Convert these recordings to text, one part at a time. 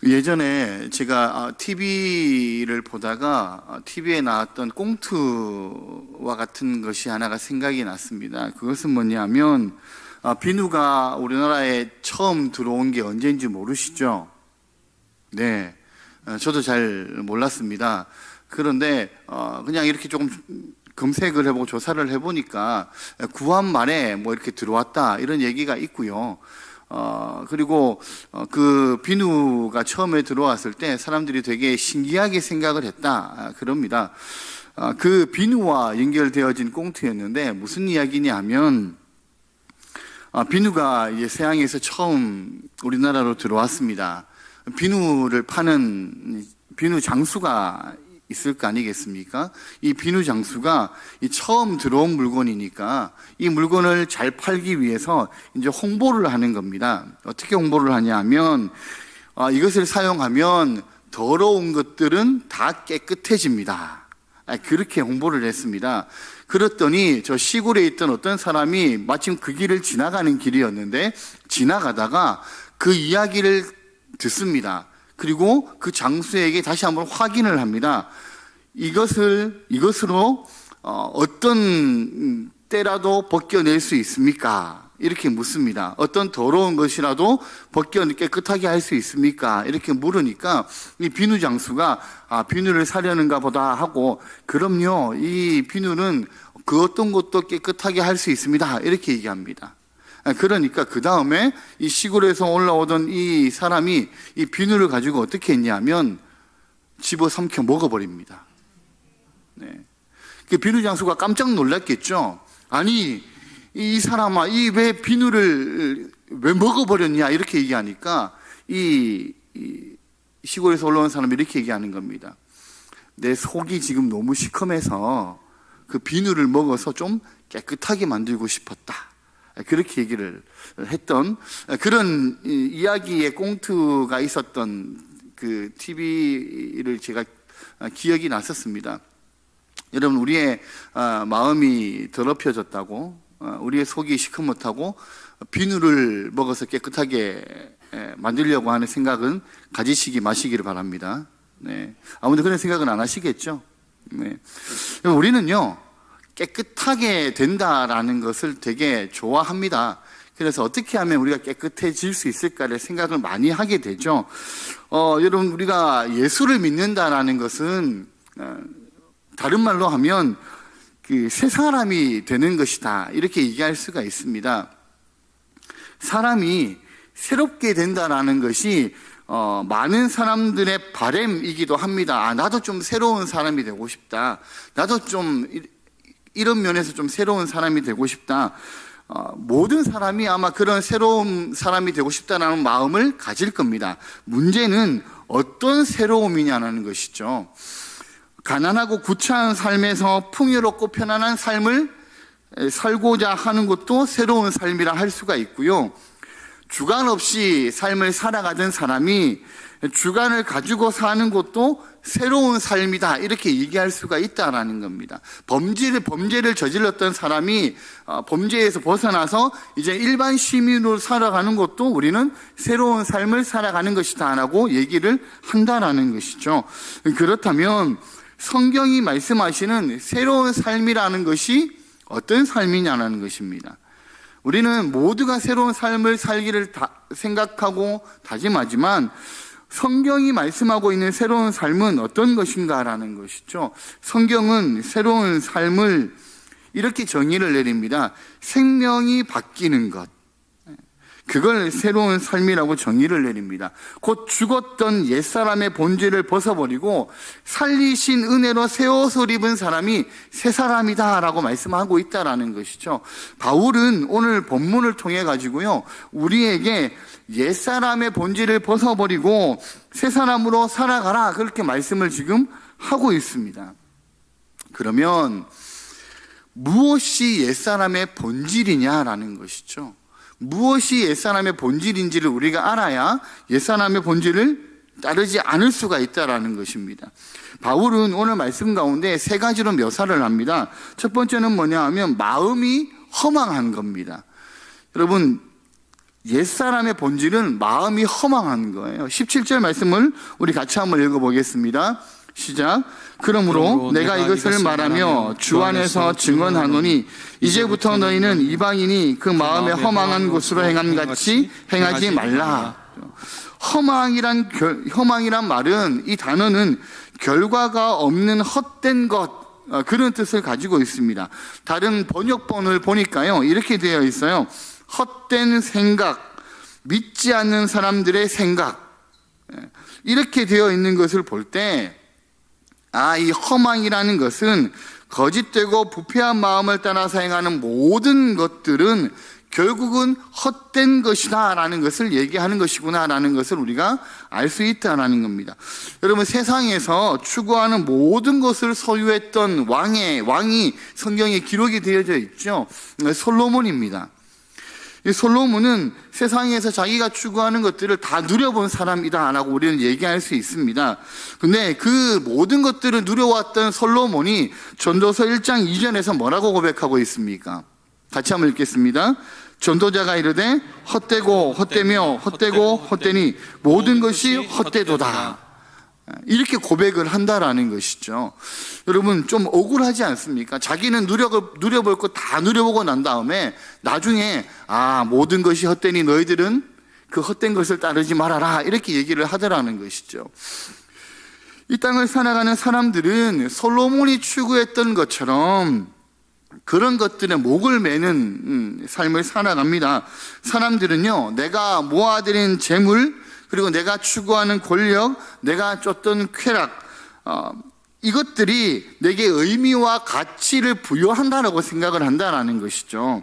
예전에 제가 TV를 보다가 TV에 나왔던 꽁트와 같은 것이 하나가 생각이 났습니다. 그것은 뭐냐면 비누가 우리나라에 처음 들어온 게 언제인지 모르시죠? 네, 저도 잘 몰랐습니다. 그런데 그냥 이렇게 조금 검색을 해보고 조사를 해보니까 구한 말에 뭐 이렇게 들어왔다 이런 얘기가 있고요. 그리고 그 비누가 처음에 들어왔을 때 사람들이 되게 신기하게 생각을 했다 그럽니다. 그 비누와 연결되어진 꽁트였는데 무슨 이야기냐면 비누가 이제 서양에서 처음 우리나라로 들어왔습니다. 비누를 파는 비누 장수가 있을 거 아니겠습니까? 이 비누 장수가 이 처음 들어온 물건이니까 이 물건을 잘 팔기 위해서 이제 홍보를 하는 겁니다. 어떻게 홍보를 하냐면 이것을 사용하면 더러운 것들은 다 깨끗해집니다. 그렇게 홍보를 했습니다. 그랬더니 저 시골에 있던 어떤 사람이 마침 그 길을 지나가는 길이었는데 지나가다가 그 이야기를 듣습니다. 그리고 그 장수에게 다시 한번 확인을 합니다. 이것으로 어떤 때라도 벗겨낼 수 있습니까? 이렇게 묻습니다. 어떤 더러운 것이라도 깨끗하게 할 수 있습니까? 이렇게 물으니까 이 비누 장수가 비누를 사려는가 보다 하고 그럼요, 이 비누는 그 어떤 것도 깨끗하게 할 수 있습니다. 이렇게 얘기합니다. 그러니까 그 다음에 이 시골에서 올라오던 이 사람이 이 비누를 가지고 어떻게 했냐면 집어삼켜 먹어버립니다. 네. 그 비누 장수가 깜짝 놀랐겠죠. 아니 이 사람아, 이 왜 비누를 왜 먹어버렸냐 이렇게 얘기하니까 이 시골에서 올라온 사람이 이렇게 얘기하는 겁니다. 내 속이 지금 너무 시커매서 그 비누를 먹어서 좀 깨끗하게 만들고 싶었다. 그렇게 얘기를 했던 그런 이야기의 꽁트가 있었던 그 TV를 제가 기억이 났었습니다. 여러분, 우리의 마음이 더럽혀졌다고, 우리의 속이 시커멓다고 비누를 먹어서 깨끗하게 만들려고 하는 생각은 가지시기 마시기를 바랍니다. 네. 아무도 그런 생각은 안 하시겠죠? 네. 우리는요, 깨끗하게 된다라는 것을 되게 좋아합니다. 그래서 어떻게 하면 우리가 깨끗해질 수 있을까를 생각을 많이 하게 되죠. 여러분, 우리가 예수를 믿는다라는 것은 다른 말로 하면 그 새 사람이 되는 것이다 이렇게 얘기할 수가 있습니다. 사람이 새롭게 된다라는 것이 많은 사람들의 바람이기도 합니다. 나도 좀 새로운 사람이 되고 싶다. 나도 좀 이런 면에서 좀 새로운 사람이 되고 싶다. 모든 사람이 아마 그런 새로운 사람이 되고 싶다는 마음을 가질 겁니다. 문제는 어떤 새로움이냐는 것이죠. 가난하고 구차한 삶에서 풍요롭고 편안한 삶을 살고자 하는 것도 새로운 삶이라 할 수가 있고요. 주관 없이 삶을 살아가던 사람이 주관을 가지고 사는 것도 새로운 삶이다 이렇게 얘기할 수가 있다라는 겁니다. 범죄를 저질렀던 사람이 범죄에서 벗어나서 이제 일반 시민으로 살아가는 것도 우리는 새로운 삶을 살아가는 것이다 라고 얘기를 한다라는 것이죠. 그렇다면 성경이 말씀하시는 새로운 삶이라는 것이 어떤 삶이냐는 것입니다. 우리는 모두가 새로운 삶을 살기를 생각하고 다짐하지만 성경이 말씀하고 있는 새로운 삶은 어떤 것인가라는 것이죠. 성경은 새로운 삶을 이렇게 정의를 내립니다. 생명이 바뀌는 것. 그걸 새로운 삶이라고 정의를 내립니다. 곧 죽었던 옛사람의 본질을 벗어버리고 살리신 은혜로 새 옷을 입은 사람이 새 사람이다 라고 말씀하고 있다라는 것이죠. 바울은 오늘 본문을 통해 가지고요, 우리에게 옛사람의 본질을 벗어버리고 새 사람으로 살아가라 그렇게 말씀을 지금 하고 있습니다. 그러면 무엇이 옛사람의 본질이냐라는 것이죠. 무엇이 옛사람의 본질인지를 우리가 알아야 옛사람의 본질을 따르지 않을 수가 있다라는 것입니다. 바울은 오늘 말씀 가운데 세 가지로 묘사를 합니다. 첫 번째는 뭐냐 하면 마음이 허망한 겁니다. 여러분, 옛사람의 본질은 마음이 허망한 거예요. 17절 말씀을 우리 같이 한번 읽어보겠습니다. 시작. 그러므로 내가 이것을 말하며 주 안에서 증언하노니 이제부터 너희는 이방인이 그 마음에 허망한 것으로 행함 같이 행하지 말라. 허망이란 말은, 이 단어는 결과가 없는 헛된 것, 그런 뜻을 가지고 있습니다. 다른 번역본을 보니까요, 이렇게 되어 있어요. 헛된 생각, 믿지 않는 사람들의 생각, 이렇게 되어 있는 것을 볼 때, 이 허망이라는 것은 거짓되고 부패한 마음을 따라서 행하는 모든 것들은 결국은 헛된 것이다 라는 것을 얘기하는 것이구나 라는 것을 우리가 알 수 있다라는 겁니다. 여러분, 세상에서 추구하는 모든 것을 소유했던 왕이 성경에 기록이 되어져 있죠. 솔로몬입니다. 이 솔로몬은 세상에서 자기가 추구하는 것들을 다 누려본 사람이다 라고 우리는 얘기할 수 있습니다. 근데 그 모든 것들을 누려왔던 솔로몬이 전도서 1장 2절에서 뭐라고 고백하고 있습니까? 같이 한번 읽겠습니다. 전도자가 이르되 헛되고 헛되며 헛되고 헛되니 모든 것이 헛되도다. 이렇게 고백을 한다라는 것이죠. 여러분, 좀 억울하지 않습니까? 자기는 누려볼 거 다 누려보고 난 다음에 나중에 모든 것이 헛되니 너희들은 그 헛된 것을 따르지 말아라, 이렇게 얘기를 하더라는 것이죠. 이 땅을 살아가는 사람들은 솔로몬이 추구했던 것처럼 그런 것들에 목을 매는 삶을 살아갑니다. 사람들은요, 내가 모아들인 재물, 그리고 내가 추구하는 권력, 내가 쫓던 쾌락, 이것들이 내게 의미와 가치를 부여한다라고 생각을 한다는 것이죠.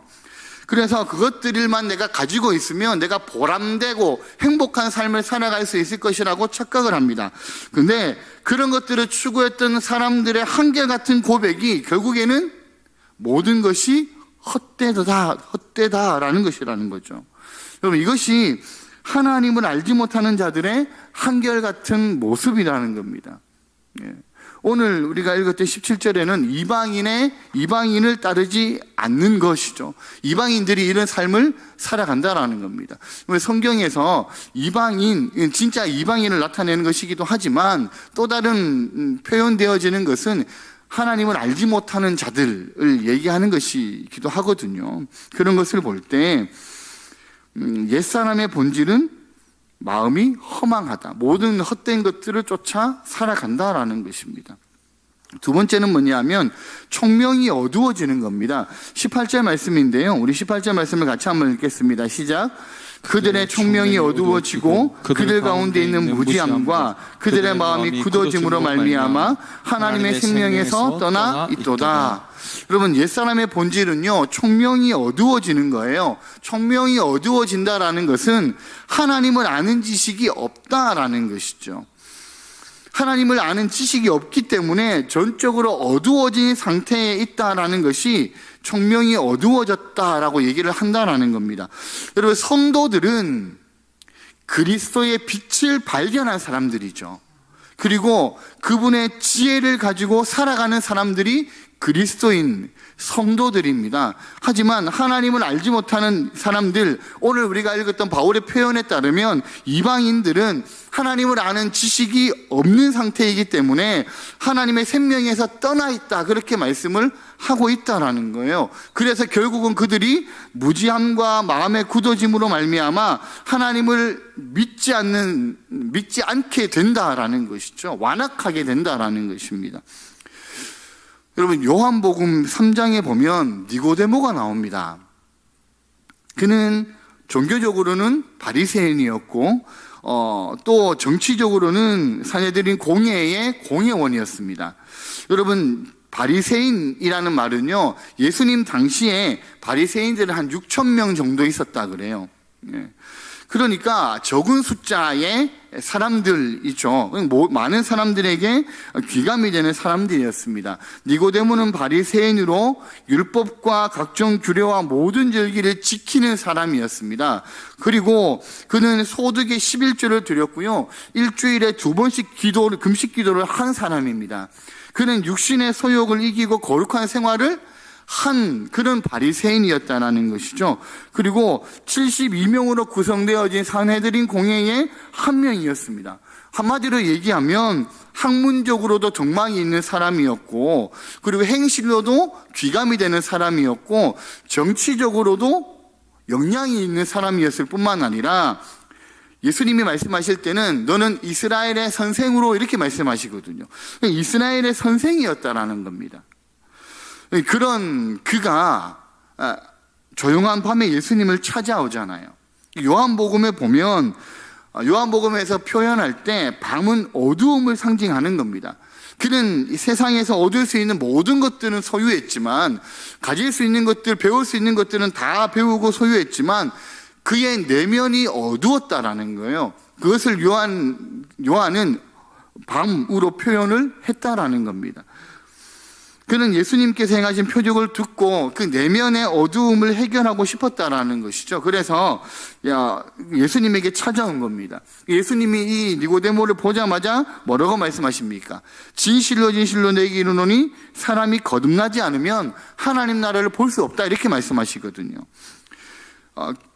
그래서 그것들만 내가 가지고 있으면 내가 보람되고 행복한 삶을 살아갈 수 있을 것이라고 착각을 합니다. 근데 그런 것들을 추구했던 사람들의 한결같은 고백이 결국에는 모든 것이 헛되다라는 것이라는 거죠. 여러분, 이것이 하나님을 알지 못하는 자들의 한결같은 모습이라는 겁니다. 오늘 우리가 읽었던 17절에는 이방인을 따르지 않는 것이죠. 이방인들이 이런 삶을 살아간다라는 겁니다. 성경에서 이방인, 진짜 이방인을 나타내는 것이기도 하지만 또 다른 표현되어지는 것은 하나님을 알지 못하는 자들을 얘기하는 것이기도 하거든요. 그런 것을 볼 때 옛사람의 본질은 마음이 허망하다. 모든 헛된 것들을 쫓아 살아간다라는 것입니다. 두 번째는 뭐냐면 총명이 어두워지는 겁니다. 18절 말씀인데요. 우리 18절 말씀을 같이 한번 읽겠습니다. 시작. 그들의 총명이 어두워지고 그들 가운데 있는 무지함과 그들의 마음이 굳어짐으로 말미암아 하나님의 생명에서 떠나 있도다. 여러분, 옛사람의 본질은요, 총명이 어두워지는 거예요. 총명이 어두워진다라는 것은 하나님을 아는 지식이 없다라는 것이죠. 하나님을 아는 지식이 없기 때문에 전적으로 어두워진 상태에 있다라는 것이 총명이 어두워졌다라고 얘기를 한다라는 겁니다. 여러분, 성도들은 그리스도의 빛을 발견한 사람들이죠. 그리고 그분의 지혜를 가지고 살아가는 사람들이 그리스도인 성도들입니다. 하지만 하나님을 알지 못하는 사람들, 오늘 우리가 읽었던 바울의 표현에 따르면 이방인들은 하나님을 아는 지식이 없는 상태이기 때문에 하나님의 생명에서 떠나 있다, 그렇게 말씀을 하고 있다라는 거예요. 그래서 결국은 그들이 무지함과 마음의 굳어짐으로 말미암아 하나님을 믿지 않게 된다라는 것이죠. 완악하게 된다라는 것입니다. 여러분, 요한복음 3장에 보면 니고데모가 나옵니다. 그는 종교적으로는 바리새인이었고 또 정치적으로는 사내들인 공회의 공회원이었습니다. 여러분, 바리새인이라는 말은요, 예수님 당시에 바리새인들은 한 6,000명 정도 있었다 그래요. 그러니까 적은 숫자의 사람들이죠. 많은 사람들에게 귀감이 되는 사람들이었습니다. 니고데모는 바리새인으로 율법과 각종 규례와 모든 절기를 지키는 사람이었습니다. 그리고 그는 소득의 11조를 드렸고요, 일주일에 2번씩 금식 기도를 한 사람입니다. 그는 육신의 소욕을 이기고 거룩한 생활을 한 그런 바리새인이었다라는 것이죠. 그리고 72명으로 구성되어진 산헤드린 공회의 한 명이었습니다. 한마디로 얘기하면 학문적으로도 정망이 있는 사람이었고, 그리고 행실로도 귀감이 되는 사람이었고, 정치적으로도 역량이 있는 사람이었을 뿐만 아니라 예수님이 말씀하실 때는 너는 이스라엘의 선생으로 이렇게 말씀하시거든요. 이스라엘의 선생이었다라는 겁니다. 그런 그가 조용한 밤에 예수님을 찾아오잖아요. 요한복음에 보면, 요한복음에서 표현할 때 밤은 어두움을 상징하는 겁니다. 그는 이 세상에서 얻을 수 있는 모든 것들은 소유했지만, 가질 수 있는 것들, 배울 수 있는 것들은 다 배우고 소유했지만 그의 내면이 어두웠다라는 거예요. 그것을 요한은 밤으로 표현을 했다라는 겁니다. 그는 예수님께서 행하신 표적을 듣고 그 내면의 어두움을 해결하고 싶었다라는 것이죠. 그래서 예수님에게 찾아온 겁니다. 예수님이 이 니고데모를 보자마자 뭐라고 말씀하십니까? 진실로 진실로 내게 이르노니 사람이 거듭나지 않으면 하나님 나라를 볼 수 없다, 이렇게 말씀하시거든요.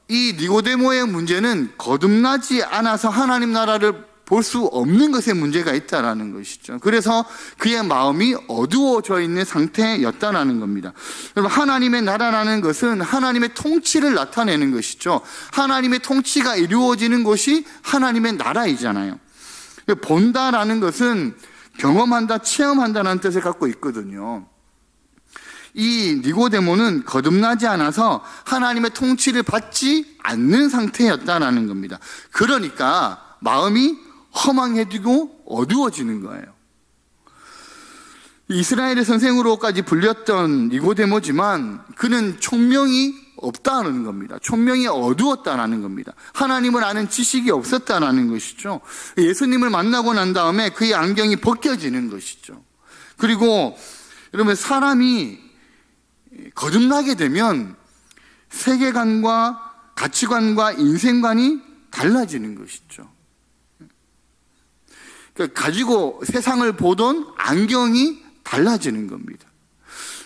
이 니고데모의 문제는 거듭나지 않아서 하나님 나라를 볼 수 없는 것에 문제가 있다라는 것이죠. 그래서 그의 마음이 어두워져 있는 상태였다라는 겁니다. 여러분, 하나님의 나라라는 것은 하나님의 통치를 나타내는 것이죠. 하나님의 통치가 이루어지는 것이 하나님의 나라이잖아요. 본다라는 것은 경험한다, 체험한다는 뜻을 갖고 있거든요. 이 니고데모는 거듭나지 않아서 하나님의 통치를 받지 않는 상태였다라는 겁니다. 그러니까 마음이 허망해지고 어두워지는 거예요. 이스라엘의 선생으로까지 불렸던 니고데모지만 그는 총명이 없다는 겁니다. 총명이 어두웠다는 겁니다. 하나님을 아는 지식이 없었다는 것이죠. 예수님을 만나고 난 다음에 그의 안경이 벗겨지는 것이죠. 그리고 여러분, 사람이 거듭나게 되면 세계관과 가치관과 인생관이 달라지는 것이죠. 가지고 세상을 보던 안경이 달라지는 겁니다.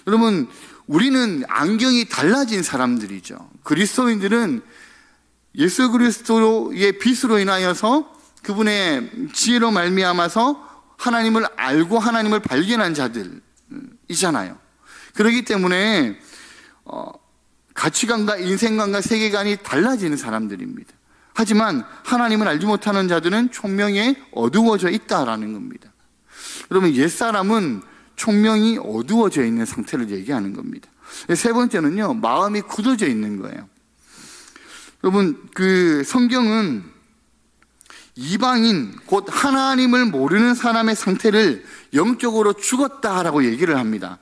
여러분, 우리는 안경이 달라진 사람들이죠. 그리스도인들은 예수 그리스도의 빛으로 인하여서 그분의 지혜로 말미암아서 하나님을 알고 하나님을 발견한 자들이잖아요. 그렇기 때문에 가치관과 인생관과 세계관이 달라지는 사람들입니다. 하지만 하나님을 알지 못하는 자들은 총명에 어두워져 있다라는 겁니다. 여러분, 옛사람은 총명이 어두워져 있는 상태를 얘기하는 겁니다. 세 번째는요, 마음이 굳어져 있는 거예요. 여러분, 그 성경은 이방인, 곧 하나님을 모르는 사람의 상태를 영적으로 죽었다라고 얘기를 합니다.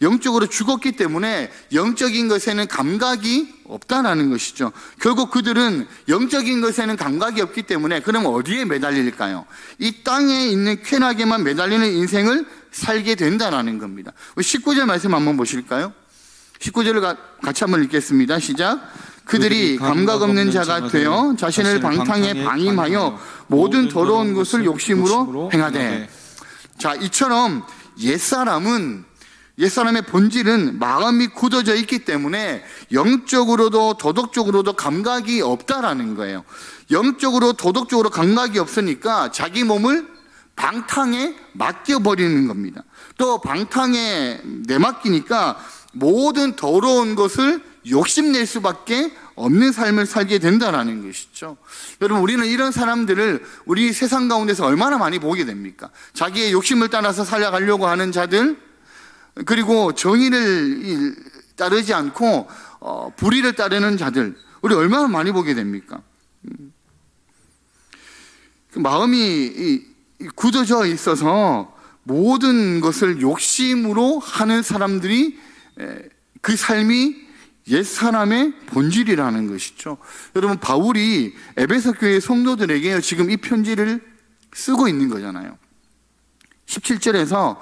영적으로 죽었기 때문에 영적인 것에는 감각이 없다라는 것이죠. 결국 그들은 영적인 것에는 감각이 없기 때문에 그럼 어디에 매달릴까요? 이 땅에 있는 쾌락에만 매달리는 인생을 살게 된다라는 겁니다. 19절 말씀 한번 보실까요? 19절을 같이 한번 읽겠습니다. 시작. 그들이 감각 없는 자가 되어 자신을 방탕에 방임하여 모든 더러운 것을 욕심으로 행하되. 자, 이처럼 옛사람의 본질은 마음이 굳어져 있기 때문에 영적으로도 도덕적으로도 감각이 없다라는 거예요. 영적으로 도덕적으로 감각이 없으니까 자기 몸을 방탕에 맡겨버리는 겁니다. 또 방탕에 내맡기니까 모든 더러운 것을 욕심낼 수밖에 없는 삶을 살게 된다는 것이죠. 여러분, 우리는 이런 사람들을 우리 세상 가운데서 얼마나 많이 보게 됩니까? 자기의 욕심을 따라서 살아가려고 하는 자들, 그리고 정의를 따르지 않고 불의를 따르는 자들, 우리 얼마나 많이 보게 됩니까? 마음이 굳어져 있어서 모든 것을 욕심으로 하는 사람들이 그 삶이 옛사람의 본질이라는 것이죠. 여러분, 바울이 에베소 교회 성도들에게 지금 이 편지를 쓰고 있는 거잖아요. 17절에서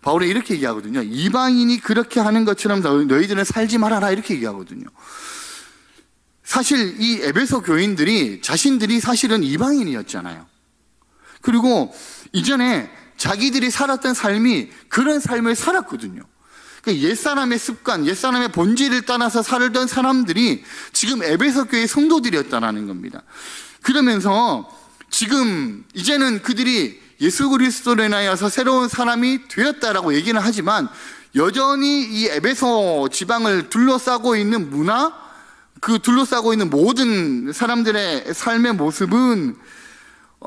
바울이 이렇게 얘기하거든요. 이방인이 그렇게 하는 것처럼 너희들은 살지 말아라, 이렇게 얘기하거든요. 사실 이 에베소 교인들이 자신들이 사실은 이방인이었잖아요. 그리고 이전에 자기들이 살았던 삶이 그런 삶을 살았거든요. 옛사람의 습관, 옛사람의 본질을 따라서 살던 사람들이 지금 에베소 교회 성도들이었다는 겁니다. 그러면서 지금 이제는 그들이 예수 그리스도로 인하여서 새로운 사람이 되었다라고 얘기는 하지만 여전히 이 에베소 지방을 둘러싸고 있는 문화, 그 둘러싸고 있는 모든 사람들의 삶의 모습은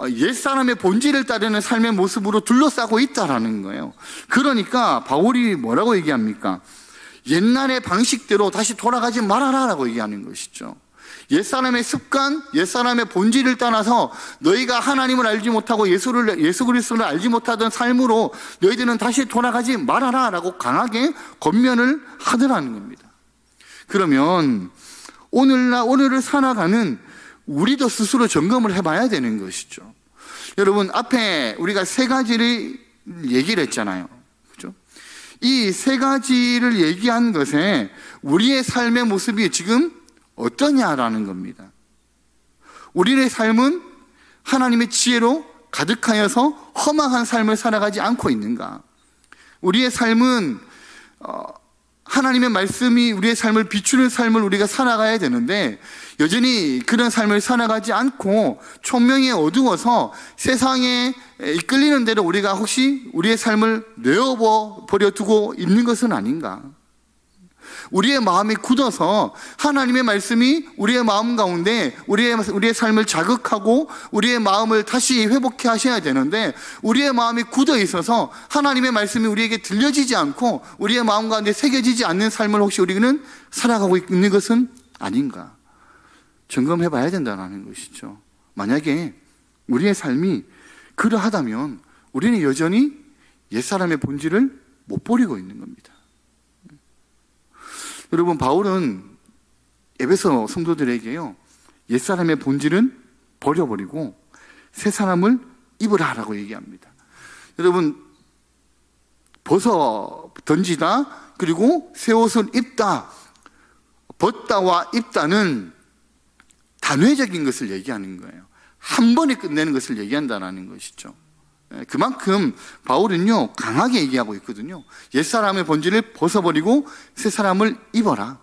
옛사람의 본질을 따르는 삶의 모습으로 둘러싸고 있다라는 거예요. 그러니까 바울이 뭐라고 얘기합니까? 옛날의 방식대로 다시 돌아가지 말아라라고 얘기하는 것이죠. 옛사람의 습관, 옛사람의 본질을 따라서 너희가 하나님을 알지 못하고 예수 그리스도를 알지 못하던 삶으로 너희들은 다시 돌아가지 말아라라고 강하게 권면을 하더라는 겁니다. 그러면 오늘을 살아가는 우리도 스스로 점검을 해봐야 되는 것이죠. 여러분, 앞에 우리가 세 가지를 얘기를 했잖아요. 그죠? 이 세 가지를 얘기한 것에 우리의 삶의 모습이 지금 어떠냐라는 겁니다. 우리의 삶은 하나님의 지혜로 가득하여서 허망한 삶을 살아가지 않고 있는가? 우리의 삶은 하나님의 말씀이 우리의 삶을 비추는 삶을 우리가 살아가야 되는데 여전히 그런 삶을 살아가지 않고 촌명에 어두워서 세상에 이끌리는 대로 우리가 혹시 우리의 삶을 내어버려 두고 있는 것은 아닌가? 우리의 마음이 굳어서 하나님의 말씀이 우리의 마음 가운데 우리의 삶을 자극하고 우리의 마음을 다시 회복해 하셔야 되는데 우리의 마음이 굳어 있어서 하나님의 말씀이 우리에게 들려지지 않고 우리의 마음 가운데 새겨지지 않는 삶을 혹시 우리는 살아가고 있는 것은 아닌가? 점검해 봐야 된다는 것이죠. 만약에 우리의 삶이 그러하다면 우리는 여전히 옛사람의 본질을 못 버리고 있는 겁니다. 여러분, 바울은 에베소 성도들에게요, 옛사람의 본질은 버려버리고 새 사람을 입으라라고 얘기합니다. 여러분, 벗어 던지다, 그리고 새 옷을 입다, 벗다와 입다는 단회적인 것을 얘기하는 거예요. 한 번에 끝내는 것을 얘기한다는 것이죠. 그만큼 바울은요 강하게 얘기하고 있거든요. 옛사람의 본질을 벗어버리고 새 사람을 입어라.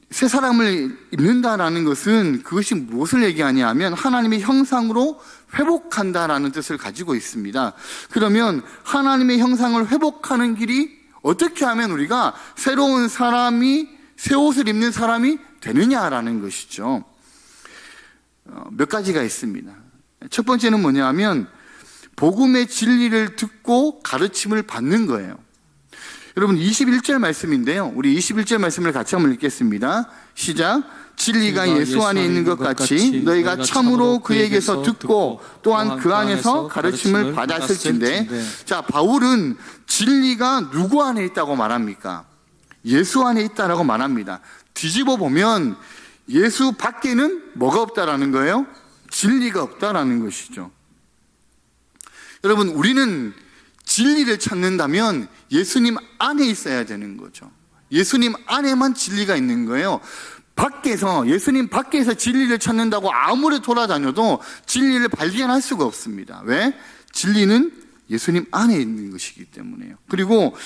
새 사람을 입는다라는 것은 그것이 무엇을 얘기하냐 하면 하나님의 형상으로 회복한다라는 뜻을 가지고 있습니다. 그러면 하나님의 형상을 회복하는 길이 어떻게 하면 우리가 새로운 사람이, 새 옷을 입는 사람이 되느냐라는 것이죠. 몇 가지가 있습니다. 첫 번째는 뭐냐 하면 복음의 진리를 듣고 가르침을 받는 거예요. 여러분, 21절 말씀인데요, 우리 21절 말씀을 같이 한번 읽겠습니다. 시작. 진리가 예수 안에 있는 것 같이 너희가 참으로 그에게서 듣고 또한 그 안에서 가르침을 받았을진데. 자, 바울은 진리가 누구 안에 있다고 말합니까? 예수 안에 있다라고 말합니다. 뒤집어 보면 예수 밖에는 뭐가 없다라는 거예요? 진리가 없다라는 것이죠. 여러분, 우리는 진리를 찾는다면 예수님 안에 있어야 되는 거죠. 예수님 안에만 진리가 있는 거예요. 밖에서, 예수님 밖에서 진리를 찾는다고 아무리 돌아다녀도 진리를 발견할 수가 없습니다. 왜? 진리는 예수님 안에 있는 것이기 때문에요. 그리고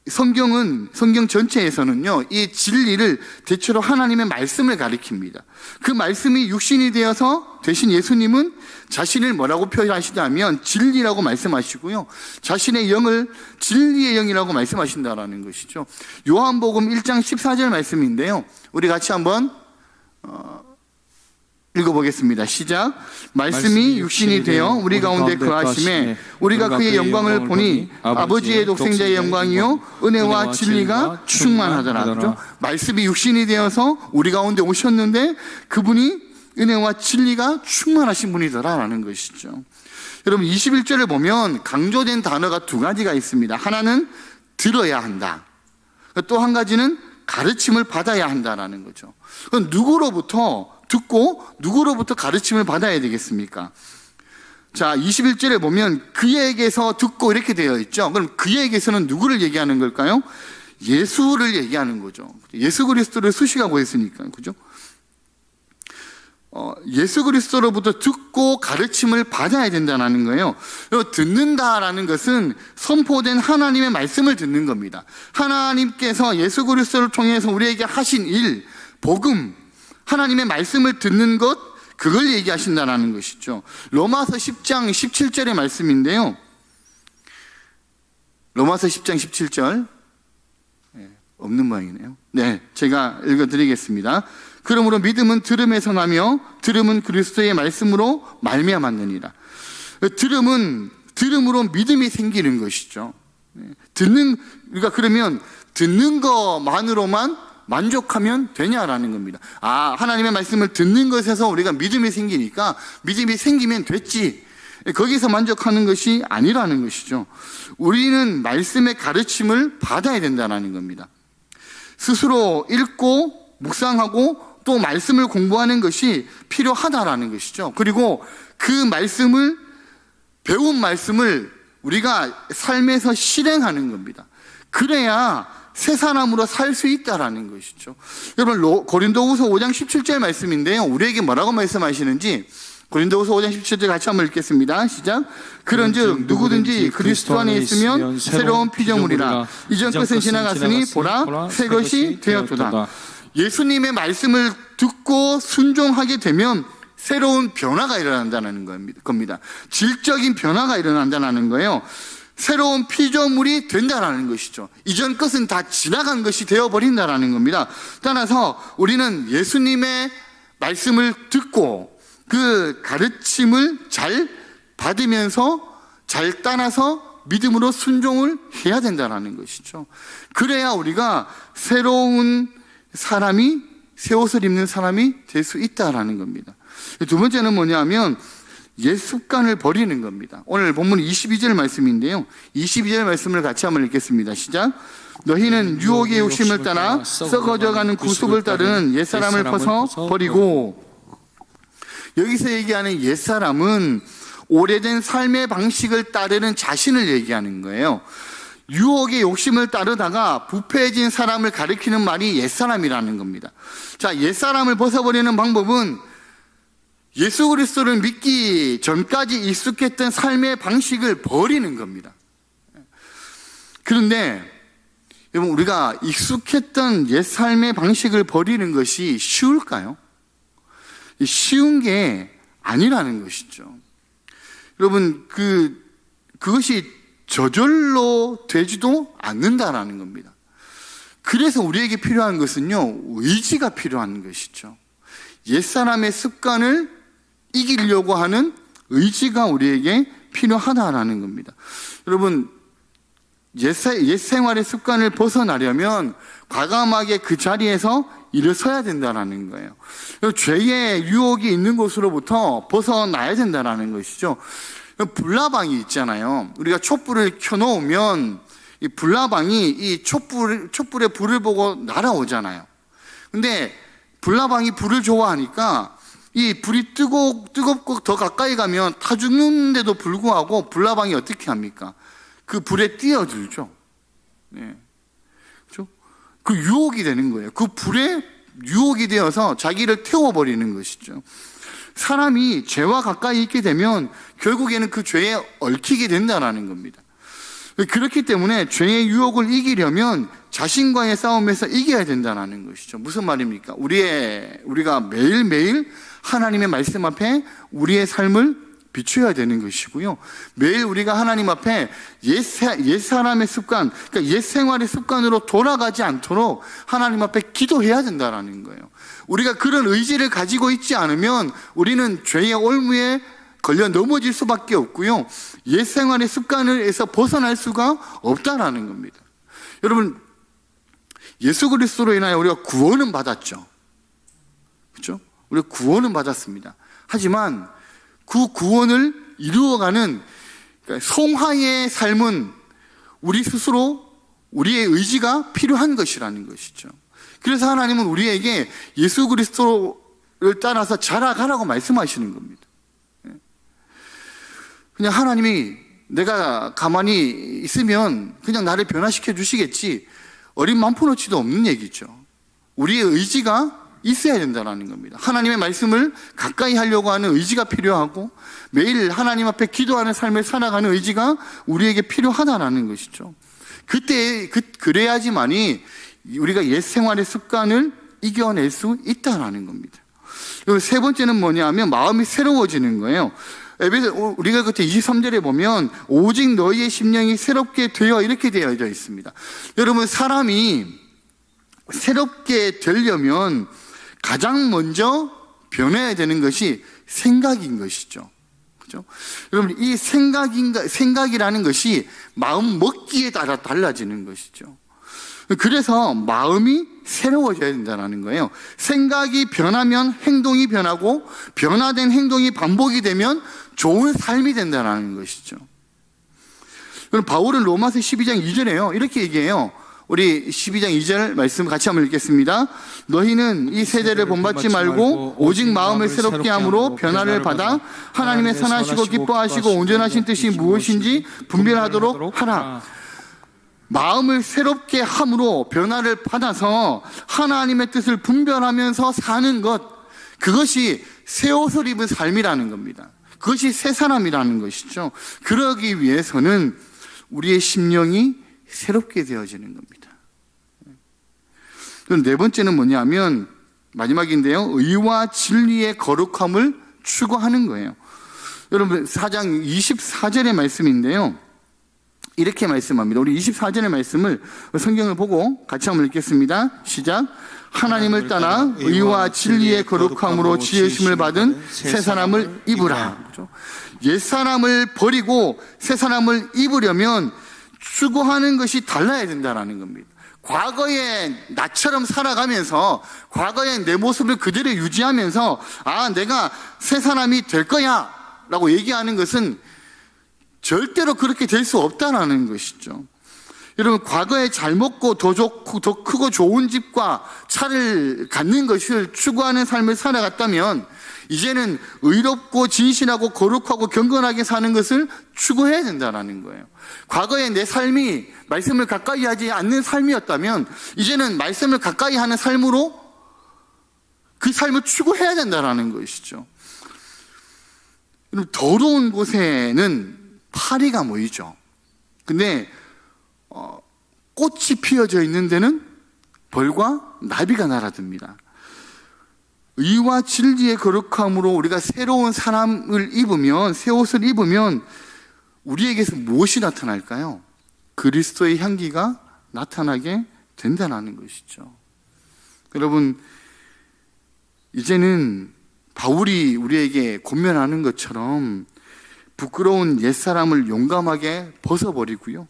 성경 전체에서는요, 이 진리를 대체로 하나님의 말씀을 가리킵니다. 그 말씀이 육신이 되어서 대신 예수님은 자신을 뭐라고 표현하시냐면 진리라고 말씀하시고요, 자신의 영을 진리의 영이라고 말씀하신다라는 것이죠. 요한복음 1장 14절 말씀인데요, 우리 같이 한번 읽어보겠습니다. 시작. 말씀이 육신이 되어 우리 가운데 거하심에 우리가 그의 영광을 보니 아버지의 독생자의 영광이요 은혜와 진리가 충만하더라. 그렇죠? 말씀이 육신이 되어서 우리 가운데 오셨는데 그분이 은혜와 진리가 충만하신 분이더라라는 것이죠. 여러분, 21절을 보면 강조된 단어가 두 가지가 있습니다. 하나는 들어야 한다, 또 한 가지는 가르침을 받아야 한다라는 거죠. 그럼 누구로부터 듣고 누구로부터 가르침을 받아야 되겠습니까? 자, 21절에 보면 그에게서 듣고 이렇게 되어 있죠. 그럼 그에게서는 누구를 얘기하는 걸까요? 예수를 얘기하는 거죠. 예수 그리스도를 수식하고 있으니까. 그죠? 예수 그리스도로부터 듣고 가르침을 받아야 된다는 거예요. 듣는다라는 것은 선포된 하나님의 말씀을 듣는 겁니다. 하나님께서 예수 그리스도를 통해서 우리에게 하신 일, 복음, 하나님의 말씀을 듣는 것, 그걸 얘기하신다는 것이죠. 로마서 10장 17절의 말씀인데요. 로마서 10장 17절. 없는 모양이네요. 네, 제가 읽어드리겠습니다. 그러므로 믿음은 들음에서 나며 들음은 그리스도의 말씀으로 말미암았느니라. 들음으로 믿음이 생기는 것이죠. 우리가 그러면 듣는 것만으로만 만족하면 되냐라는 겁니다. 하나님의 말씀을 듣는 것에서 우리가 믿음이 생기니까 믿음이 생기면 됐지. 거기서 만족하는 것이 아니라는 것이죠. 우리는 말씀의 가르침을 받아야 된다는 겁니다. 스스로 읽고 묵상하고 또 말씀을 공부하는 것이 필요하다라는 것이죠. 그리고 그 말씀을, 배운 말씀을 우리가 삶에서 실행하는 겁니다. 그래야 새 사람으로 살 수 있다라는 것이죠. 여러분, 고린도후서 5장 17절 말씀인데요. 우리에게 뭐라고 말씀하시는지 고린도후서 5장 17절 같이 한번 읽겠습니다. 시작. 그런즉 누구든지 그리스도 안에 있으면 새로운 피조물이라. 이전 것은 지나갔으니 보라 새 것이 되었도다. 예수님의 말씀을 듣고 순종하게 되면 새로운 변화가 일어난다는 겁니다. 질적인 변화가 일어난다는 거예요. 새로운 피조물이 된다는 것이죠. 이전 것은 다 지나간 것이 되어버린다는 겁니다. 따라서 우리는 예수님의 말씀을 듣고 그 가르침을 잘 받으면서 잘 따라서 믿음으로 순종을 해야 된다는 것이죠. 그래야 우리가 새로운 사람이, 새 옷을 입는 사람이 될 수 있다라는 겁니다. 두 번째는 뭐냐면 옛 습관을 버리는 겁니다. 오늘 본문 22절 말씀인데요. 22절 말씀을 같이 한번 읽겠습니다. 시작. 너희는 유혹의 욕심을 따라 썩어져가는 구습을 따르는 옛사람을 벗어 버리고. 여기서 얘기하는 옛사람은 오래된 삶의 방식을 따르는 자신을 얘기하는 거예요. 유혹의 욕심을 따르다가 부패해진 사람을 가리키는 말이 옛사람이라는 겁니다. 자, 옛사람을 벗어버리는 방법은 예수 그리스도를 믿기 전까지 익숙했던 삶의 방식을 버리는 겁니다. 그런데 여러분, 우리가 익숙했던 옛 삶의 방식을 버리는 것이 쉬울까요? 쉬운 게 아니라는 것이죠. 여러분, 그것이 저절로 되지도 않는다라는 겁니다. 그래서 우리에게 필요한 것은요, 의지가 필요한 것이죠. 옛사람의 습관을 이기려고 하는 의지가 우리에게 필요하다라는 겁니다. 여러분, 옛 생활의 습관을 벗어나려면 과감하게 그 자리에서 일어서야 된다는 거예요. 죄의 유혹이 있는 곳으로부터 벗어나야 된다는 것이죠. 불나방이 있잖아요. 우리가 촛불을 켜놓으면 이 불나방이 이 촛불의 불을 보고 날아오잖아요. 근데 불나방이 불을 좋아하니까 이 불이 뜨겁고 더 가까이 가면 타 죽는데도 불구하고 불나방이 어떻게 합니까? 그 불에 뛰어들죠. 네. 그렇죠? 그 유혹이 되는 거예요. 그 불에 유혹이 되어서 자기를 태워버리는 것이죠. 사람이 죄와 가까이 있게 되면 결국에는 그 죄에 얽히게 된다는 겁니다. 그렇기 때문에 죄의 유혹을 이기려면 자신과의 싸움에서 이겨야 된다는 것이죠. 무슨 말입니까? 우리가 매일매일 하나님의 말씀 앞에 우리의 삶을 비춰야 되는 것이고요. 매일 우리가 하나님 앞에 옛 사람의 습관, 그러니까 옛 생활의 습관으로 돌아가지 않도록 하나님 앞에 기도해야 된다는 거예요. 우리가 그런 의지를 가지고 있지 않으면 우리는 죄의 올무에 걸려 넘어질 수밖에 없고요. 옛 생활의 습관에서 벗어날 수가 없다라는 겁니다. 여러분, 예수 그리스도로 인하여 우리가 구원은 받았죠. 그렇죠? 우리가 구원은 받았습니다. 하지만 그 구원을 이루어가는 성화의 삶은 우리 스스로 우리의 의지가 필요한 것이라는 것이죠. 그래서 하나님은 우리에게 예수 그리스도를 따라서 자라가라고 말씀하시는 겁니다. 그냥 하나님이 내가 가만히 있으면 그냥 나를 변화시켜 주시겠지, 어린 맘 푸너치도 없는 얘기죠. 우리의 의지가 있어야 된다는 겁니다. 하나님의 말씀을 가까이 하려고 하는 의지가 필요하고 매일 하나님 앞에 기도하는 삶을 살아가는 의지가 우리에게 필요하다는 것이죠. 그래야지만이 우리가 옛 생활의 습관을 이겨낼 수 있다는 겁니다. 그리고 세 번째는 뭐냐면 마음이 새로워지는 거예요. 우리가 그때 23절에 보면 오직 너희의 심령이 새롭게 되어 이렇게 되어져 있습니다. 여러분, 사람이 새롭게 되려면 가장 먼저 변해야 되는 것이 생각인 것이죠. 그죠? 여러분, 이 생각이라는 것이 마음 먹기에 따라 달라지는 것이죠. 그래서 마음이 새로워져야 된다는 거예요. 생각이 변하면 행동이 변하고 변화된 행동이 반복이 되면 좋은 삶이 된다는 것이죠. 그럼 바울은 로마서 12장 2절에요. 이렇게 얘기해요. 우리 12장 2절 말씀 같이 한번 읽겠습니다. 너희는 이 세대를 본받지 말고 오직 마음을 새롭게 함으로 변화를 받아 하나님의 선하시고 기뻐하시고 온전하신 뜻이 무엇인지 분별하도록 하라. 마음을 새롭게 함으로 변화를 받아서 하나님의 뜻을 분별하면서 사는 것, 그것이 새 옷을 입은 삶이라는 겁니다. 그것이 새 사람이라는 것이죠. 그러기 위해서는 우리의 심령이 새롭게 되어지는 겁니다. 그럼 네 번째는 뭐냐면 마지막인데요, 의와 진리의 거룩함을 추구하는 거예요. 여러분, 4장 24절의 말씀인데요, 이렇게 말씀합니다. 우리 24절의 말씀을 성경을 보고 같이 한번 읽겠습니다. 시작. 하나님을 따라 의와 진리의 거룩함으로 지으심을 받은 새 사람을 입으라. 옛 사람을 버리고 새 사람을 입으려면 추구하는 것이 달라야 된다는 겁니다. 과거에 나처럼 살아가면서 과거의 내 모습을 그대로 유지하면서 내가 새 사람이 될 거야 라고 얘기하는 것은 절대로 그렇게 될 수 없다는 것이죠. 여러분, 과거에 잘 먹고 더 좋고 더 크고 좋은 집과 차를 갖는 것을 추구하는 삶을 살아갔다면 이제는 의롭고 진실하고 거룩하고 경건하게 사는 것을 추구해야 된다는 거예요. 과거에 내 삶이 말씀을 가까이 하지 않는 삶이었다면 이제는 말씀을 가까이 하는 삶으로 그 삶을 추구해야 된다는 것이죠. 더러운 곳에는 파리가 모이죠. 근데 꽃이 피어져 있는 데는 벌과 나비가 날아듭니다. 의와 진리의 거룩함으로 우리가 새로운 사람을 입으면, 새 옷을 입으면 우리에게서 무엇이 나타날까요? 그리스도의 향기가 나타나게 된다는 것이죠. 여러분, 이제는 바울이 우리에게 권면하는 것처럼 부끄러운 옛사람을 용감하게 벗어버리고요,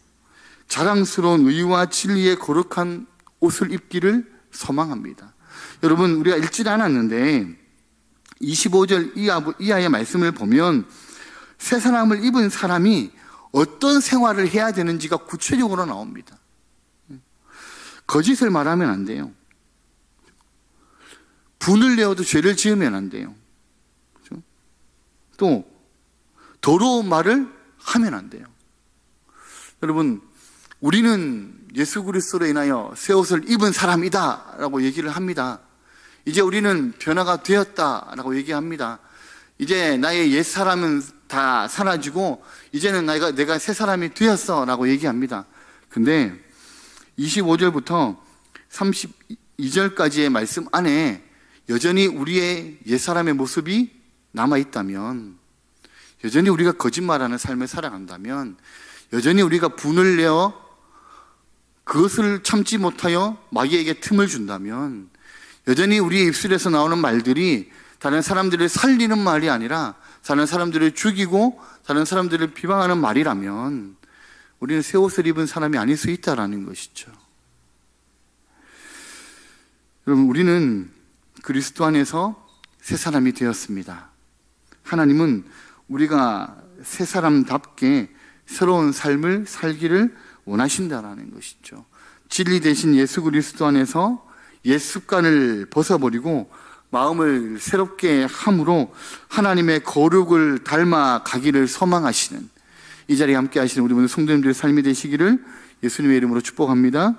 자랑스러운 의와 진리의 거룩한 옷을 입기를 소망합니다. 여러분, 우리가 읽지 않았는데 25절 이하의 말씀을 보면 새 사람을 입은 사람이 어떤 생활을 해야 되는지가 구체적으로 나옵니다. 거짓을 말하면 안 돼요. 분을 내어도 죄를 지으면 안 돼요. 그렇죠? 또 더러운 말을 하면 안 돼요. 여러분, 우리는 예수 그리스도로 인하여 새 옷을 입은 사람이다 라고 얘기를 합니다. 이제 우리는 변화가 되었다 라고 얘기합니다. 이제 나의 옛사람은 다 사라지고 이제는 내가 새 사람이 되었어 라고 얘기합니다. 근데 25절부터 32절까지의 말씀 안에 여전히 우리의 옛사람의 모습이 남아있다면, 여전히 우리가 거짓말하는 삶을 살아간다면, 여전히 우리가 분을 내어 그것을 참지 못하여 마귀에게 틈을 준다면, 여전히 우리의 입술에서 나오는 말들이 다른 사람들을 살리는 말이 아니라 다른 사람들을 죽이고 다른 사람들을 비방하는 말이라면 우리는 새 옷을 입은 사람이 아닐 수 있다는 것이죠. 여러분, 우리는 그리스도 안에서 새 사람이 되었습니다. 하나님은 우리가 새 사람답게 새로운 삶을 살기를 원하신다는 것이죠. 진리 대신 예수 그리스도 안에서 옛 습관을 벗어버리고 마음을 새롭게 함으로 하나님의 거룩을 닮아 가기를 소망하시는, 이 자리에 함께 하시는 우리 모든 성도님들의 삶이 되시기를 예수님의 이름으로 축복합니다.